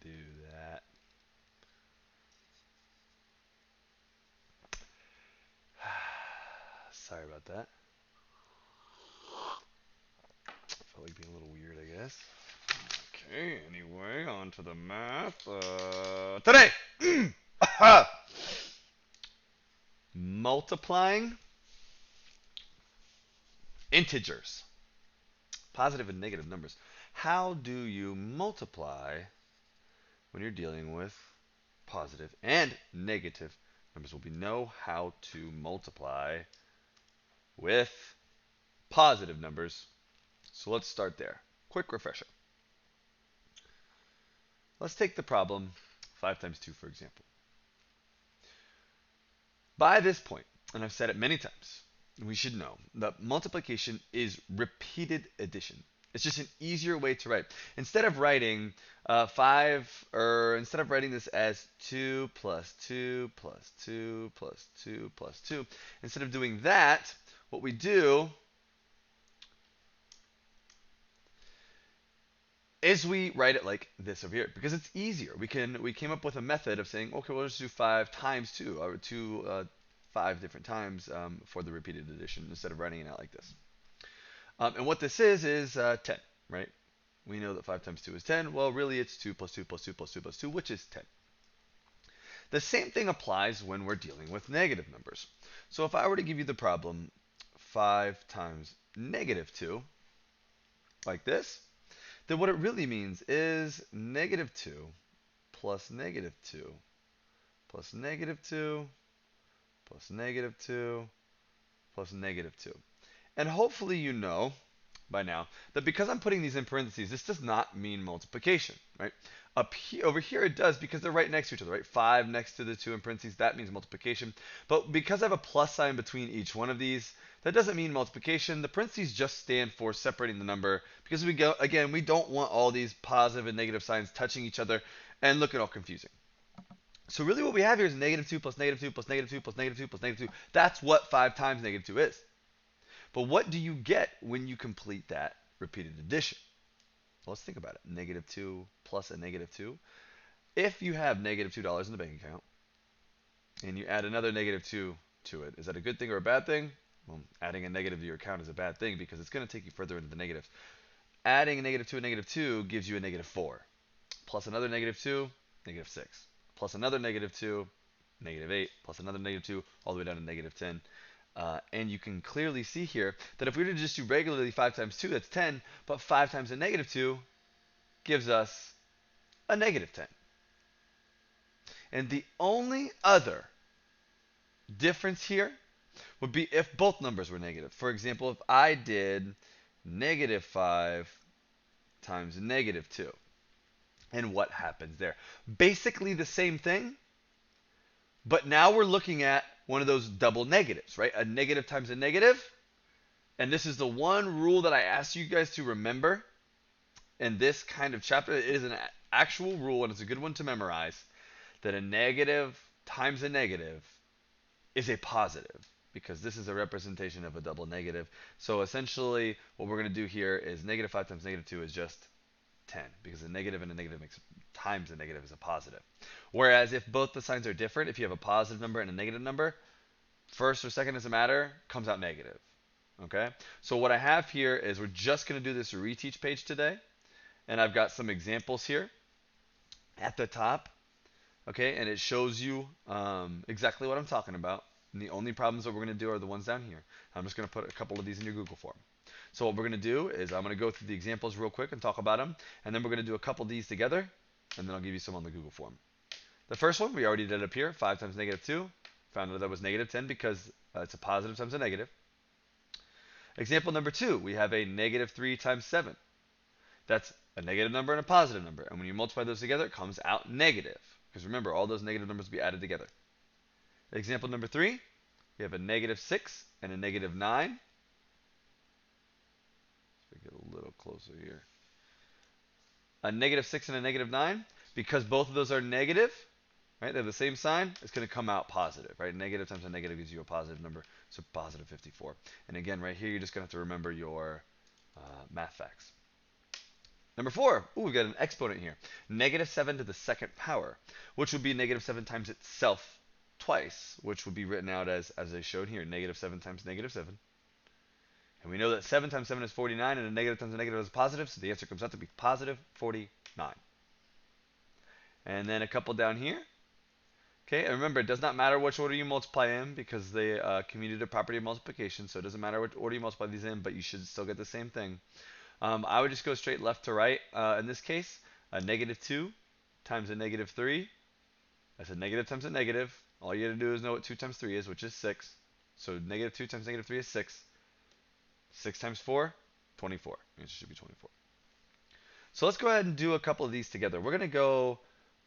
do that. Sorry about that. Felt like being a little weird, I guess. Okay, anyway, on to the math. Today! Multiplying integers, positive and negative numbers. How do you multiply when you're dealing with positive and negative numbers? Well, we know how to multiply with positive numbers. So let's start there. Quick refresher. Let's take the problem 5 times 2, for example. By this point, and I've said it many times, we should know that multiplication is repeated addition. It's just an easier way to write. Instead of writing 5, or instead of writing this as 2 plus 2 plus 2 plus 2 plus 2, instead of doing that, what we do is we write it like this over here because it's easier. We came up with a method of saying, okay, we'll just do 5 times 2, or 5 different times for the repeated addition instead of writing it out like this. And what this is 10, right? We know that 5 times 2 is 10. Well, really it's 2 plus 2 plus 2 plus 2 plus 2, which is 10. The same thing applies when we're dealing with negative numbers. So if I were to give you the problem 5 times negative 2, like this, then what it really means is negative 2 plus negative 2 plus negative 2 plus negative 2 plus negative 2. And hopefully you know by now that because I'm putting these in parentheses, this does not mean multiplication, right? Up here, over here it does because they're right next to each other, right? 5 next to the 2 in parentheses, that means multiplication. But because I have a plus sign between each one of these, that doesn't mean multiplication. The parentheses just stand for separating the number because we don't want all these positive and negative signs touching each other and looking all confusing. So really what we have here is negative 2 plus negative 2 plus negative 2 plus negative 2 plus negative 2. That's what 5 times negative 2 is. But what do you get when you complete that repeated addition? Well, let's think about it. Negative 2 plus a negative 2. If you have negative $2 in the bank account and you add another negative 2 to it, is that a good thing or a bad thing? Well, adding a negative to your account is a bad thing because it's going to take you further into the negatives. Adding a negative 2 and negative 2 gives you a negative 4. Plus another negative 2, negative 6. Plus another negative 2, negative 8. Plus another negative 2, all the way down to negative 10. And you can clearly see here that if we were to just do regularly 5 times 2, that's 10, but 5 times a negative 2 gives us a negative 10. And the only other difference here would be if both numbers were negative. For example, if I did negative 5 times negative 2, and what happens there? Basically the same thing, but now we're looking at one of those double negatives, right? A negative times a negative. And this is the one rule that I ask you guys to remember in this kind of chapter. It is an actual rule, and it's a good one to memorize, that a negative times a negative is a positive because this is a representation of a double negative. So essentially what we're going to do here is negative 5 times negative 2 is just 10 because a negative and a negative makes times a negative is a positive. Whereas if both the signs are different, if you have a positive number and a negative number, first or second doesn't matter, comes out negative. Okay, so what I have here is we're just going to do this reteach page today, and I've got some examples here at the top. Okay, and it shows you exactly what I'm talking about. And the only problems that we're going to do are the ones down here. I'm just going to put a couple of these in your Google form. So what we're going to do is I'm going to go through the examples real quick and talk about them, and then we're going to do a couple of these together, and then I'll give you some on the Google form. The first one we already did up here, 5 times negative 2. Found out that was negative 10 because it's a positive times a negative. Example number 2, we have a negative 3 times 7. That's a negative number and a positive number. And when you multiply those together, it comes out negative. Because remember, all those negative numbers will be added together. Example number 3, we have a negative 6 and a negative 9. Let's get a little closer here. A negative 6 and a negative 9. Because both of those are negative, right? They have the same sign. It's going to come out positive, right? Negative times a negative gives you a positive number, so positive 54. And again, right here, you're just going to have to remember your math facts. Number 4, ooh, we've got an exponent here. Negative 7 to the second power, which would be negative 7 times itself twice, which would be written out as I showed here, negative 7 times negative 7. And we know that 7 times 7 is 49, and a negative times a negative is positive, so the answer comes out to be positive 49. And then a couple down here. Okay, and remember, it does not matter which order you multiply in because they commuted a property of multiplication, so it doesn't matter which order you multiply these in, but you should still get the same thing. I would just go straight left to right in this case. A negative 2 times a negative 3. That's a negative times a negative. All you got to do is know what 2 times 3 is, which is 6. So negative 2 times negative 3 is 6. 6 times 4, 24. The answer should be 24. So let's go ahead and do a couple of these together. We're going to go,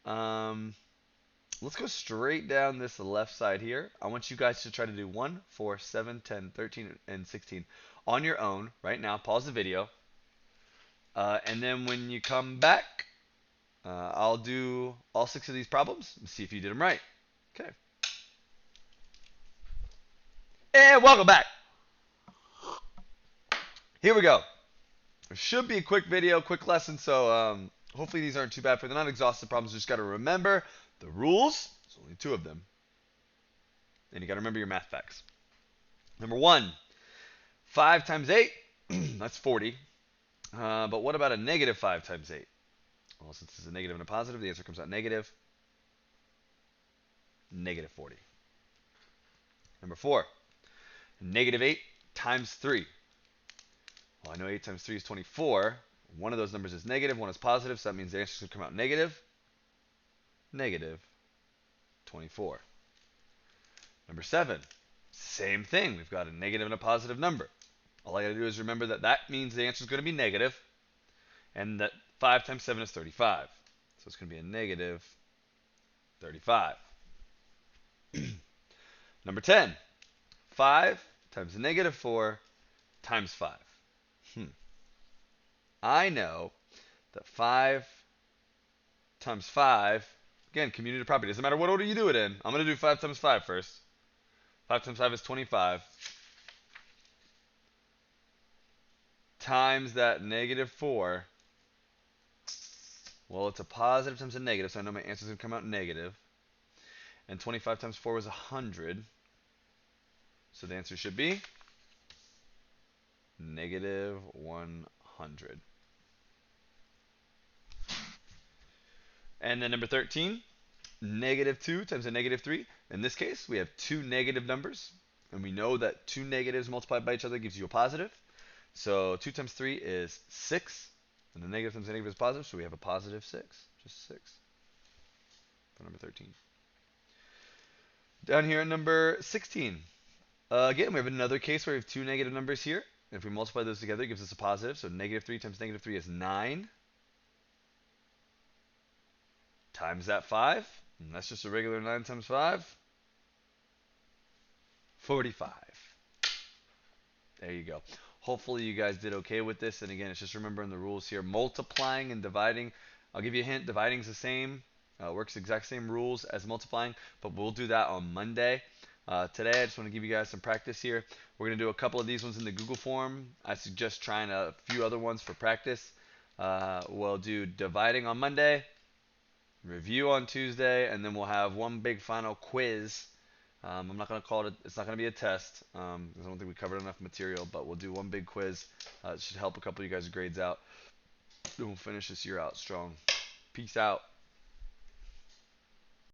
let's go straight down this left side here. I want you guys to try to do 1, 4, 7, 10, 13, and 16 on your own right now. Pause the video. And then when you come back, I'll do all 6 of these problems and see if you did them right. Okay. And welcome back. Here we go. It should be a quick video, quick lesson, so hopefully these aren't too bad for you. They're not exhaustive problems. You just got to remember the rules. There's only 2 of them. And you got to remember your math facts. Number 1, 5 times 8, that's 40. But what about a negative 5 times 8? Well, since it's a negative and a positive, the answer comes out negative 40. Number 4, negative 8 times 3. Well, I know 8 times 3 is 24. One of those numbers is negative, one is positive, so that means the answer is going to come out negative 24. Number 7, same thing. We've got a negative and a positive number. All I got to do is remember that that means the answer is going to be negative, and that 5 times 7 is 35. So it's going to be a negative 35. Number 10, 5 times a negative 4 times 5. I know that 5 times 5, again, community property. Doesn't matter what order you do it in. I'm going to do 5 times 5 first. 5 times 5 is 25. Times that negative 4. Well, it's a positive times a negative, so I know my answer is going to come out negative. And 25 times 4 was 100. So the answer should be negative 100. And then number 13, negative 2 times a negative 3. In this case, we have 2 negative numbers. And we know that 2 negatives multiplied by each other gives you a positive. So 2 times 3 is 6. And the negative times a negative is positive, so we have a positive 6. Just 6 for number 13. Down here in number 16. Again, we have another case where we have 2 negative numbers here. If we multiply those together, it gives us a positive. So negative 3 times negative 3 is 9. Times that 5. And that's just a regular 9 times 5. 45. There you go. Hopefully you guys did okay with this. And again, it's just remembering the rules here. Multiplying and dividing. I'll give you a hint. Dividing is the same. Works the exact same rules as multiplying. But we'll do that on Monday. Today, I just want to give you guys some practice here. We're going to do a couple of these ones in the Google form. I suggest trying a few other ones for practice. We'll do dividing on Monday, review on Tuesday, and then we'll have one big final quiz. I'm not going to call it, it's not going to be a test, because I don't think we covered enough material, but we'll do one big quiz. It should help a couple of you guys' grades out. And we'll finish this year out strong. Peace out.